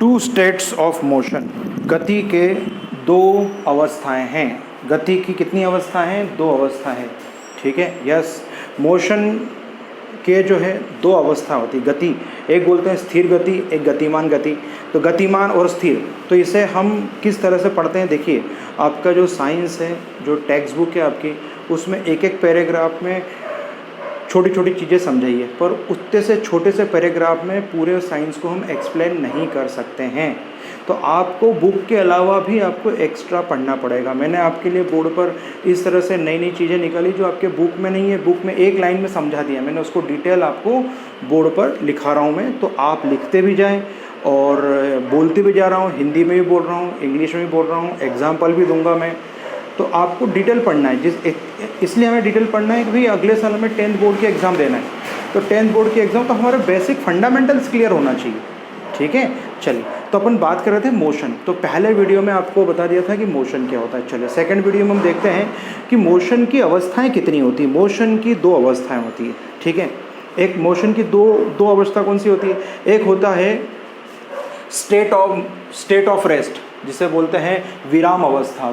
To states of motion, गति के दो अवस्थाएं हैं। गति की कितनी अवस्था हैं? दो अवस्था है, ठीक है। यस, मोशन के जो है दो अवस्था होती है। गति एक बोलते हैं स्थिर गति, एक गतिमान गति। तो गतिमान और स्थिर, तो इसे हम किस तरह से पढ़ते हैं? देखिए, आपका जो साइंस है, जो टेक्स्ट बुक है आपकी, उसमें एक एक पैराग्राफ में छोटी छोटी चीज़ें समझाई है, पर उतने से छोटे से पैराग्राफ में पूरे साइंस को हम एक्सप्लेन नहीं कर सकते हैं। तो आपको बुक के अलावा भी आपको एक्स्ट्रा पढ़ना पड़ेगा। मैंने आपके लिए बोर्ड पर इस तरह से नई नई चीज़ें निकाली जो आपके बुक में नहीं है। बुक में एक लाइन में समझा दिया, मैंने उसको डिटेल आपको बोर्ड पर लिखा रहा हूँ मैं, तो आप लिखते भी जाएँ और बोलते भी जा रहा हूँ। हिंदी में भी बोल रहा हूँ, इंग्लिश में भी बोल रहा हूँ, एग्जाम्पल भी दूंगा मैं। तो आपको डिटेल पढ़ना है, इसलिए हमें डिटेल पढ़ना है कि भाई अगले साल हमें 10th बोर्ड के एग्ज़ाम देना है। तो 10th बोर्ड के एग्ज़ाम, तो हमारे बेसिक फंडामेंटल्स क्लियर होना चाहिए, ठीक है। चलिए, तो अपन बात कर रहे थे मोशन। तो पहले वीडियो में आपको बता दिया था कि मोशन क्या होता है। चलिए, सेकंड वीडियो में हम देखते हैं कि मोशन की अवस्थाएं कितनी होती है। मोशन की दो अवस्थाएं होती है, ठीक है। एक मोशन की दो अवस्था कौन सी होती है? एक होता है स्टेट ऑफ रेस्ट, जिसे बोलते हैं विराम अवस्था,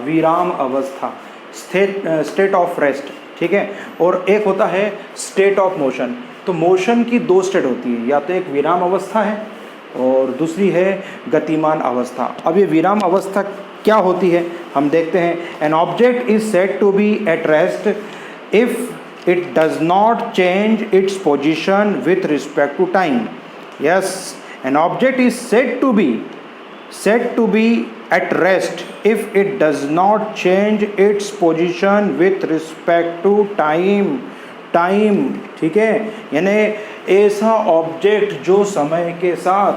स्टेट ऑफ रेस्ट, ठीक है। और एक होता है स्टेट ऑफ मोशन। तो मोशन की दो स्टेट होती है, या तो एक विराम अवस्था है और दूसरी है गतिमान अवस्था। अब ये विराम अवस्था क्या होती है हम देखते हैं। An object is said to be at rest if it does not change its position with respect to time. Yes, an object is said to be at rest if it does not change its position with respect to time, ठीक है। यानी ऐसा object जो समय के साथ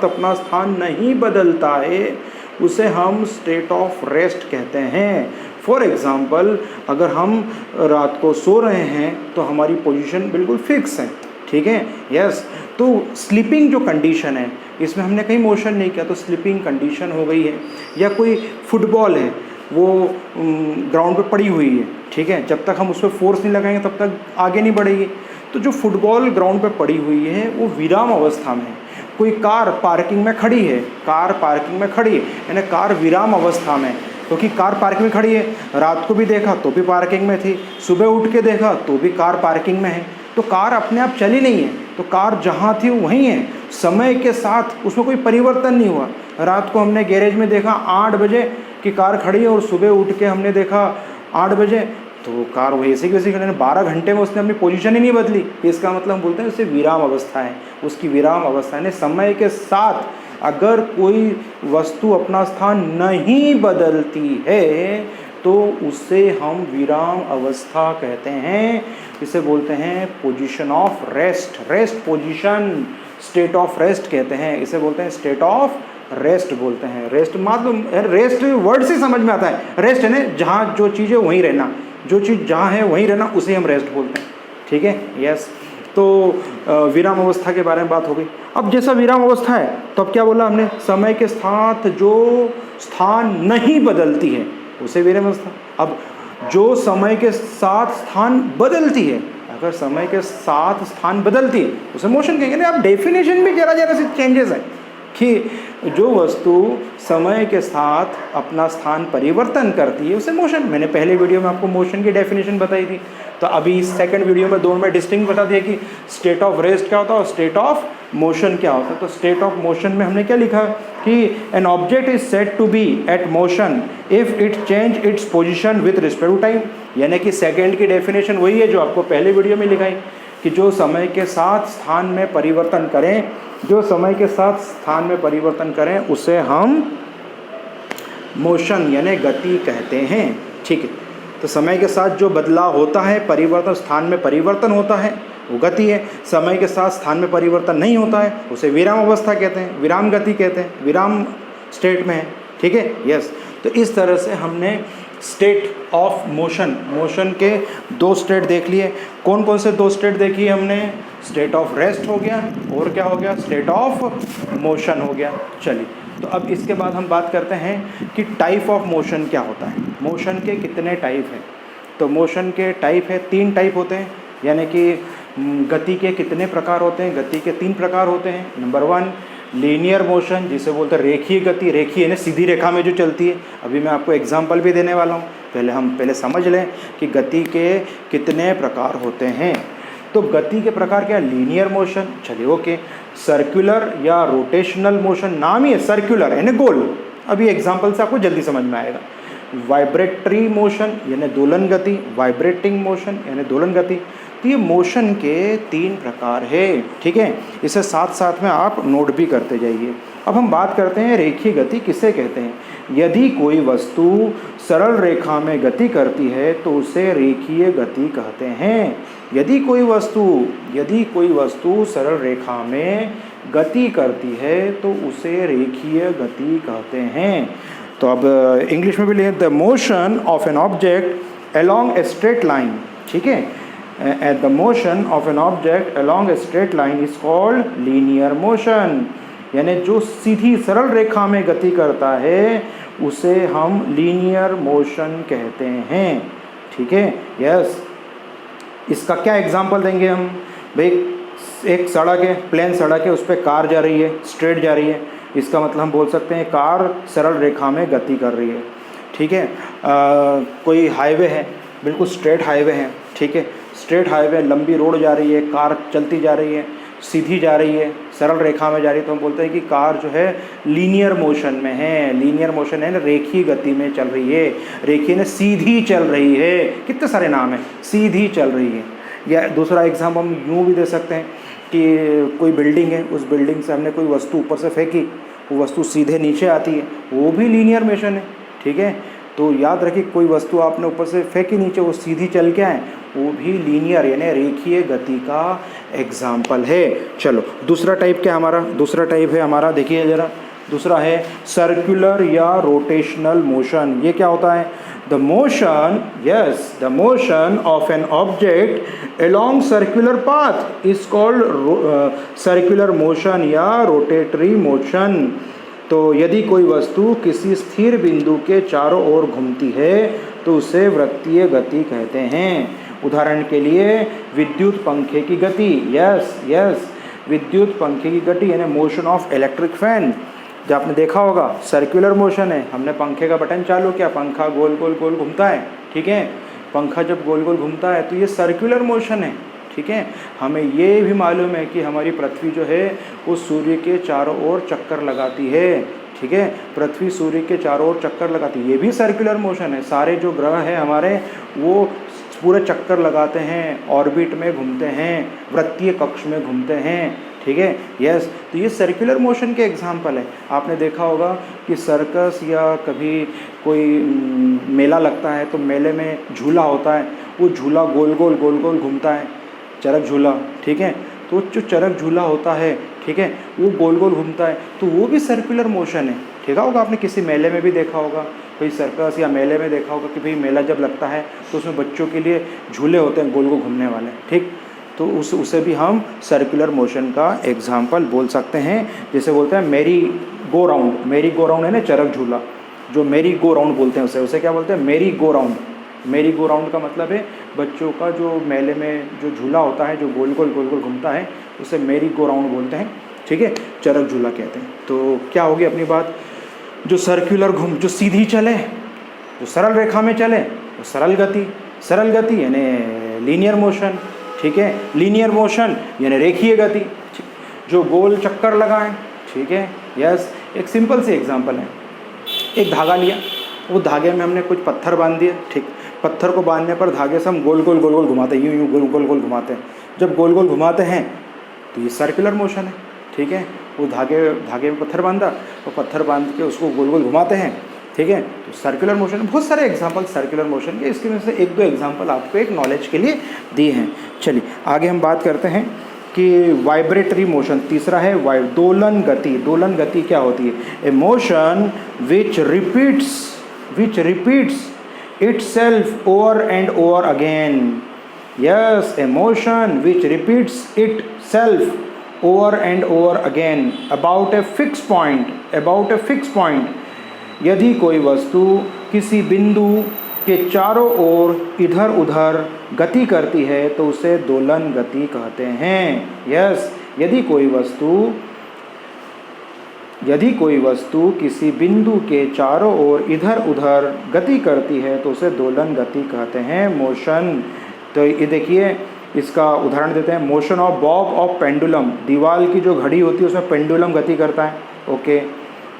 अपना स्थान नहीं बदलता है, उसे हम स्टेट ऑफ रेस्ट कहते हैं। फॉर एग्ज़ाम्पल, अगर हम रात को सो रहे हैं तो हमारी पोजीशन बिल्कुल फिक्स है, ठीक है। यस, तो स्लीपिंग जो कंडीशन है, इसमें हमने कहीं मोशन नहीं किया तो स्लीपिंग कंडीशन हो गई है। या कोई फुटबॉल है, वो ग्राउंड पे पड़ी हुई है, ठीक है, जब तक हम उस पर फोर्स नहीं लगाएंगे तब तक आगे नहीं बढ़ेगी। तो जो फुटबॉल ग्राउंड पे पड़ी हुई है वो विराम अवस्था में है। कोई कार पार्किंग में खड़ी है, यानी कार विराम अवस्था में, क्योंकि कार पार्किंग में खड़ी है। रात को भी देखा तो भी पार्किंग में थी, सुबह उठ के देखा तो भी कार पार्किंग में है। तो कार अपने आप चली नहीं है, तो कार जहाँ थी वहीं है। समय के साथ उसमें कोई परिवर्तन नहीं हुआ। रात को हमने गैरेज में देखा 8 बजे की कार खड़ी है और सुबह उठ के हमने देखा 8 बजे, तो कार वैसे की वैसे खड़ी है। 12 घंटे में उसने अपनी पोजीशन ही नहीं बदली। इसका मतलब हम बोलते हैं उसे विराम अवस्था है। उसकी विराम अवस्था है, समय के साथ अगर कोई वस्तु अपना स्थान नहीं बदलती है तो उसे हम विराम अवस्था कहते हैं। इसे बोलते हैं position of rest, position, state of rest कहते हैं। इसे बोलते हैं स्टेट ऑफ रेस्ट बोलते हैं। रेस्ट मालूम, रेस्ट वर्ड से समझ में आता है। रेस्ट है ना, जहाँ जो चीज़ है वहीं रहना, जो चीज़ जहाँ है वहीं रहना, उसे हम रेस्ट बोलते हैं, ठीक है। यस, तो विराम अवस्था के बारे में बात हो गई। अब जैसा विराम अवस्था है, तो अब क्या बोला हमने? समय के साथ जो स्थान नहीं बदलती है उसे विराम अवस्था। अब जो समय के साथ स्थान बदलती है, अगर समय के साथ स्थान बदलती है उसे मोशन कहेंगे। आप डेफिनेशन भी जरा से चेंजेस है कि जो वस्तु समय के साथ अपना स्थान परिवर्तन करती है उसे मोशन। मैंने पहले वीडियो में आपको मोशन की डेफिनेशन बताई थी। तो अभी सेकंड वीडियो में दोनों में डिस्टिंक्ट बता दिया कि स्टेट ऑफ रेस्ट क्या होता है और स्टेट ऑफ मोशन क्या होता है। तो स्टेट ऑफ मोशन में हमने क्या लिखा कि an object is said to be at motion if it change its position with respect to time. यानी कि सेकंड की डेफिनेशन वही है जो आपको पहले वीडियो में लिखाई कि जो समय के साथ स्थान में परिवर्तन करें, उसे हम मोशन यानी गति कहते हैं, ठीक है। तो समय के साथ जो बदलाव होता है, परिवर्तन, स्थान में परिवर्तन होता है, वो गति है। समय के साथ स्थान में परिवर्तन नहीं होता है उसे विराम अवस्था कहते हैं, विराम गति कहते हैं, विराम स्टेट में है, ठीक है। यस, तो इस तरह से हमने स्टेट ऑफ मोशन के दो स्टेट देख लिए। कौन कौन से दो स्टेट देखी हमने? स्टेट ऑफ रेस्ट हो गया और क्या हो गया? स्टेट ऑफ मोशन हो गया। चलिए, तो अब इसके बाद हम बात करते हैं कि टाइप ऑफ मोशन क्या होता है। मोशन के कितने टाइप हैं? तो मोशन के टाइप है, 3 टाइप होते हैं। यानी कि गति के कितने प्रकार होते हैं? गति के 3 प्रकार होते हैं। नंबर 1 लीनियर मोशन, जिसे बोलते हैं रेखीय गति। रेखीय यानी सीधी रेखा में जो चलती है। अभी मैं आपको एग्जाम्पल भी देने वाला हूँ, पहले समझ लें कि गति के कितने प्रकार होते हैं। तो गति के प्रकार क्या? लीनियर मोशन, चलिए ओके। सर्कुलर या रोटेशनल मोशन, नाम ही है सर्कुलर यानी गोल। अभी एग्जाम्पल से आपको जल्दी समझ में आएगा। वाइब्रेटरी मोशन यानी दोलन गति, वाइब्रेटिंग मोशन यानी दोलन गति। तो ये मोशन के 3 प्रकार है, ठीक है। इसे साथ साथ में आप नोट भी करते जाइए। अब हम बात करते हैं रेखीय गति किसे कहते हैं। यदि कोई वस्तु सरल रेखा में गति करती है तो उसे रेखीय गति कहते हैं। यदि कोई वस्तु सरल रेखा में गति करती है तो उसे रेखीय गति कहते हैं। तो अब इंग्लिश में भी लिखें, the motion of an object along a straight line, ठीक है। The motion of an object along a straight line is called linear motion, यानी जो सीधी सरल रेखा में गति करता है उसे हम लीनियर मोशन कहते हैं, ठीक है। यस, इसका क्या एग्जांपल देंगे हम? भाई एक सड़क है, प्लेन सड़क है, उस पर कार जा रही है, स्ट्रेट जा रही है। इसका मतलब हम बोल सकते हैं कार सरल रेखा में गति कर रही है, ठीक है। कोई हाईवे है, बिल्कुल स्ट्रेट हाईवे है, ठीक है। स्ट्रेट हाईवे, लंबी रोड जा रही है, कार चलती जा रही है, सीधी जा रही है, सरल रेखा में जा रही है, तो हम बोलते हैं कि कार जो है लीनियर मोशन में है। लीनियर मोशन है ना, रेखीय गति में चल रही है। रेखीय ने सीधी चल रही है, कितने सारे नाम हैं, सीधी चल रही है। या दूसरा एग्जाम्पल हम यूँ भी दे सकते हैं कि कोई बिल्डिंग है, उस बिल्डिंग से हमने कोई वस्तु ऊपर से फेंकी, वो वस्तु सीधे नीचे आती है, वो भी लीनियर मोशन है, ठीक है। तो याद रखिए, कोई वस्तु आपने ऊपर से फेंकी नीचे, वो सीधी चल के आए, वो भी लीनियर यानी रेखीय गति का एग्जाम्पल है। चलो दूसरा टाइप क्या हमारा? दूसरा टाइप है हमारा, देखिए ज़रा, दूसरा है सर्कुलर या रोटेशनल मोशन। ये क्या होता है? The motion of an object along circular path is called circular motion या रोटेटरी मोशन। तो यदि कोई वस्तु किसी स्थिर बिंदु के चारों ओर घूमती है तो उसे वृत्तीय गति कहते हैं। उदाहरण के लिए विद्युत पंखे की गति, यस, विद्युत पंखे की गति यानी मोशन ऑफ इलेक्ट्रिक फैन। जो आपने देखा होगा सर्कुलर मोशन है, हमने पंखे का बटन चालू किया, पंखा गोल गोल गोल घूमता है, ठीक है। पंखा जब गोल गोल घूमता है तो ये सर्कुलर मोशन है, ठीक है। हमें ये भी मालूम है कि हमारी पृथ्वी जो है वो सूर्य के चारों ओर चक्कर लगाती है, ठीक है। पृथ्वी सूर्य के चारों ओर चक्कर लगाती है, ये भी सर्कुलर मोशन है। सारे जो ग्रह हैं हमारे वो पूरे चक्कर लगाते हैं, ऑर्बिट में घूमते हैं, वृत्तीय कक्ष में घूमते हैं, ठीक है। यस, तो ये सर्कुलर मोशन के एग्जाम्पल है। आपने देखा होगा कि सर्कस या कभी कोई मेला लगता है तो मेले में झूला होता है, वो झूला गोल गोल घूमता है, चरक झूला, ठीक है। तो जो चरक झूला होता है, ठीक है, वो गोल गोल घूमता है, तो वो भी सर्कुलर मोशन है। ठीक होगा, आपने किसी मेले में भी देखा होगा, कोई सर्कस या मेले में देखा होगा कि भाई मेला जब लगता है तो उसमें बच्चों के लिए झूले होते हैं गोल गोल घूमने वाले, ठीक। तो उसे भी हम सर्कुलर मोशन का एग्जाम्पल बोल सकते हैं। जैसे बोलते हैं मेरी गो राउंड है ना, चरक झूला, जो मेरी गो राउंड बोलते हैं उसे क्या बोलते हैं? मेरी गो राउंड का मतलब है बच्चों का जो मेले में जो झूला होता है जो गोल गोल घूमता है, उसे मेरी गो राउंड बोलते हैं, ठीक है, चरक झूला कहते हैं। तो क्या होगी अपनी बात? जो सर्कुलर जो सीधी चले, जो सरल रेखा में चले, तो सरल गति यानी लीनियर मोशन, ठीक है। लीनियर मोशन यानी रेखीय गति, जो गोल चक्कर लगाएं, ठीक है। यस, एक सिंपल सी एग्जांपल है, एक धागा लिया, वो धागे में हमने कुछ पत्थर बांध दिए, ठीक। पत्थर को बांधने पर धागे से हम गोल गोल घुमाते हैं, यूँ गोल गोल घुमाते हैं। जब गोल गोल घुमाते हैं तो ये सर्कुलर मोशन है, ठीक है। वो धागे में पत्थर बांधा, तो पत्थर बांध के उसको गोल गोल घुमाते हैं, ठीक है। तो सर्कुलर मोशन, बहुत सारे एग्जांपल सर्कुलर मोशन के, इसके में से एक दो एग्जांपल आपको एक नॉलेज के लिए दिए हैं। चलिए आगे हम बात करते हैं कि वाइब्रेटरी मोशन, तीसरा है दोलन गति क्या होती है? A motion which repeats itself over and over again. Yes, a motion which repeats itself over and over again about a fixed point. यदि कोई वस्तु किसी बिंदु के चारों ओर इधर उधर गति करती है तो उसे दोलन गति कहते हैं। यस, यदि कोई वस्तु किसी बिंदु के चारों ओर इधर उधर गति करती है तो उसे दोलन गति कहते हैं, मोशन। तो ये देखिए, इसका उदाहरण देते हैं, motion of Bob of pendulum, दीवार की जो घड़ी होती है उसमें पेंडुलम गति करता है। Okay,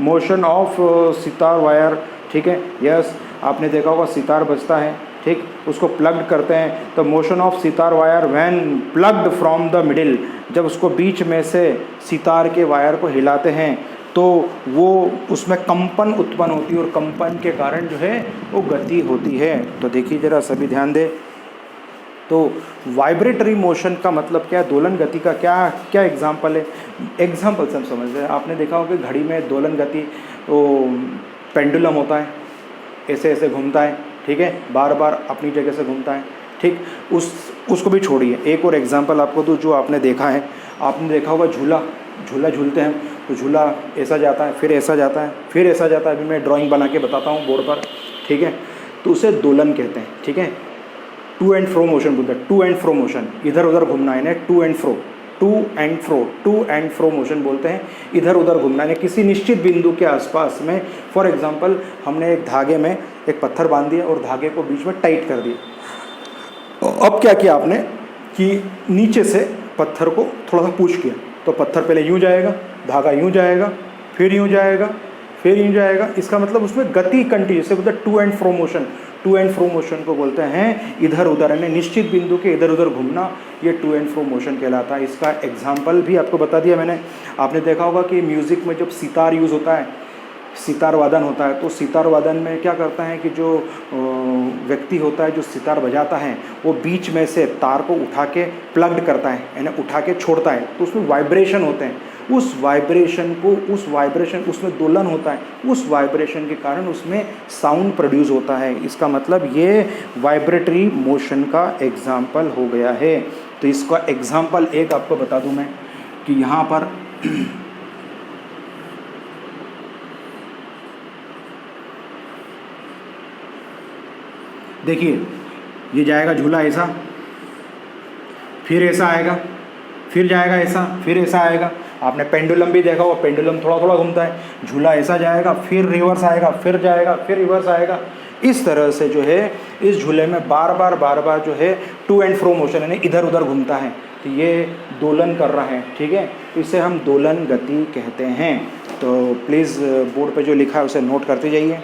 motion of sitar wire, ठीक है, यस, आपने देखा होगा सितार बजता है, ठीक, उसको प्लग्ड करते हैं तो motion of sitar wire when plugged from the middle, जब उसको बीच में से सितार के वायर को हिलाते हैं तो वो उसमें कंपन उत्पन्न होती है और कंपन के कारण जो है वो गति होती है। तो देखिए ज़रा सभी ध्यान दें, तो वाइब्रेटरी मोशन का मतलब क्या है, दोलन गति का क्या क्या एग्जाम्पल है। एग्जाम्पल से हम समझ रहे हैं, आपने देखा होगा कि घड़ी में दोलन गति, वो पेंडुलम होता है, ऐसे ऐसे घूमता है, ठीक है, बार बार अपनी जगह से घूमता है, ठीक, उसको भी छोड़िए। एक और एग्जांपल आपको दूँ जो आपने देखा है, आपने देखा होगा झूला झूलते हैं तो झूला ऐसा जाता है, फिर ऐसा जाता है, फिर ऐसा जाता है। अभी मैं ड्राइंग बना के बताता हूँ बोर्ड पर, ठीक है, तो उसे दोलन कहते हैं, ठीक है, टू एंड फ्रो मोशन बोलते हैं, टू एंड फ्रो मोशन, इधर उधर घूमना है, टू एंड फ्रो मोशन बोलते हैं, इधर उधर घूमना है किसी निश्चित बिंदु के आसपास में। फॉर एग्जांपल, हमने एक धागे में एक पत्थर बांध दिया और धागे को बीच में टाइट कर दिया। अब क्या किया आपने कि नीचे से पत्थर को थोड़ा सा पुश किया, तो पत्थर पहले यूँ जाएगा, धागा यूँ जाएगा, फिर यूँ जाएगा, फिर यूँ जाएगा। इसका मतलब उसमें गति कंटिन्यूस है, मतलब to and fro motion. To and fro motion को बोलते हैं इधर उधर, यानी निश्चित बिंदु के इधर उधर घूमना, ये टू एंड फ्रो मोशन कहलाता है। इसका एग्जाम्पल भी आपको बता दिया मैंने। आपने देखा होगा कि म्यूज़िक में जब सितार यूज़ होता है, सितार वादन होता है, तो सितार वादन में क्या करता है कि जो व्यक्ति होता है जो सितार बजाता है वो बीच में से तार को उठा के प्लग्ड करता है, यानी उठा के छोड़ता है, तो उसमें वाइब्रेशन होते हैं। उस वाइब्रेशन उसमें दोलन होता है, उस वाइब्रेशन के कारण उसमें साउंड प्रोड्यूस होता है। इसका मतलब ये वाइब्रेटरी मोशन का एग्जाम्पल हो गया है। तो इसका एग्जाम्पल एक आपको बता दूं मैं कि यहाँ पर देखिए, ये जाएगा झूला ऐसा, फिर ऐसा आएगा, फिर जाएगा ऐसा, फिर ऐसा आएगा। आपने पेंडुलम भी देखा होगा, पेंडुलम थोड़ा थोड़ा घूमता है, झूला ऐसा जाएगा, फिर रिवर्स आएगा, फिर जाएगा, फिर रिवर्स आएगा। इस तरह से जो है इस झूले में बार बार जो है टू एंड फ्रो मोशन, यानी इधर उधर घूमता है, तो ये दोलन कर रहा है, ठीक है, इसे हम दोलन गति कहते हैं। तो प्लीज़ बोर्ड पे जो लिखा है उसे नोट करते जाइए।